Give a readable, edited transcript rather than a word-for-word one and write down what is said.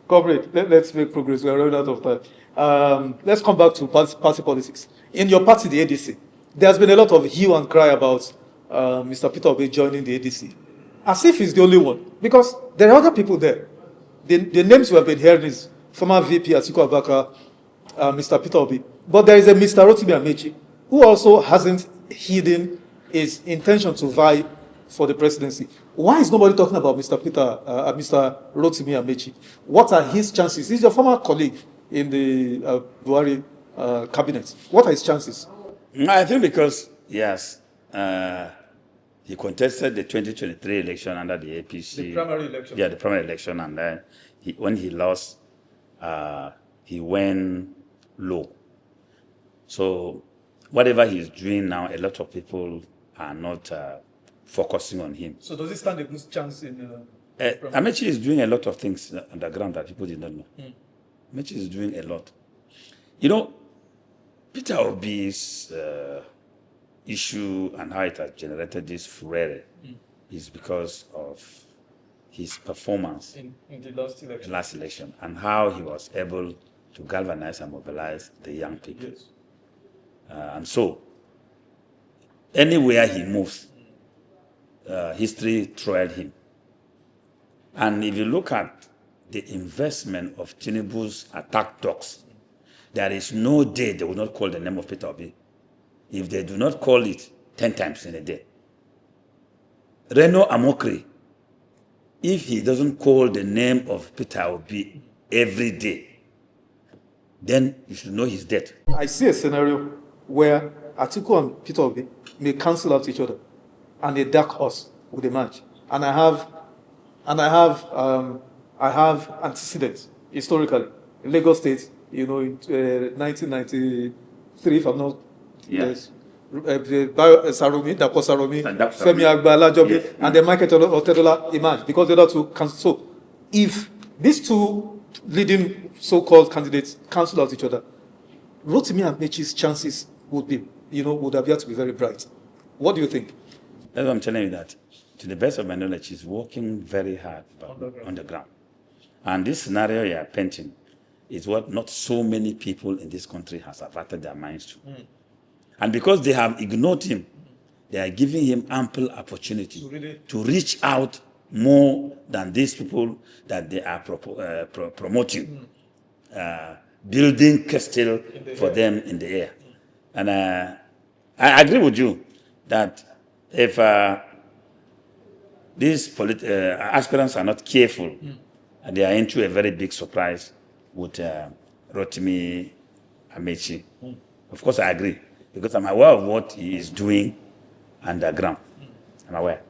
Comrade, let's make progress. We are running out of time. Let's come back to party politics. In your party, the ADC, there's been a lot of hue and cry about Mr. Peter Obi joining the ADC, as if he's the only one, because there are other people there. The names we have been hearing is former VP Atiku Abubakar, Mr. Peter Obi, but there is a Mr. Rotimi Amaechi who also hasn't hidden his intention to vie for the presidency. Why is nobody talking about Mr. Mr. Rotimi Amaechi? What are his chances? He's your former colleague in the Buhari cabinet. What are his chances? I think because, yes, he contested the 2023 election under the APC. The primary election. Yeah, the primary election. And then when he lost, he went low. So whatever he's doing now, a lot of people are not focusing on him. So does he stand a good chance in... Amaechi is doing a lot of things on the ground that people did not know. Amaechi is doing a lot. You know, Peter Obi's issue and how it has generated this furore is because of his performance in the last election and how he was able to galvanize and mobilize the young people. Yes. And so, anywhere he moves, history trailed him. And if you look at the investment of Tinubu's attack dogs, there is no day they will not call the name of Peter Obi if they do not call it 10 times in a day. Reno Amokri, if he doesn't call the name of Peter Obi every day, then you should know he's dead. I see a scenario where Atiku and Peter Obi may cancel out each other, and a dark horse would emerge. And I have antecedents historically in Lagos State. You know, in 1993, if I'm not yes, Saromi, Dapo Saromi, Femi Agba-Alajobi, and then Michael Otedola emerged because the other two cancelled. So, if these two leading so-called candidates cancel out each other, Rotimi and Amaechi's chances would appear to be very bright. What do you think? That's what I'm telling you, that to the best of my knowledge, he's working very hard on the ground. And this scenario you are painting is what not so many people in this country has averted their minds to. And because they have ignored him, they are giving him ample opportunity to reach out more than these people that they are promoting, building castle for them in the air. And I agree with you that if these aspirants are not careful, they are into a very big surprise with Rotimi Amaechi. Of course, I agree, because I'm aware of what he is doing underground. I'm aware.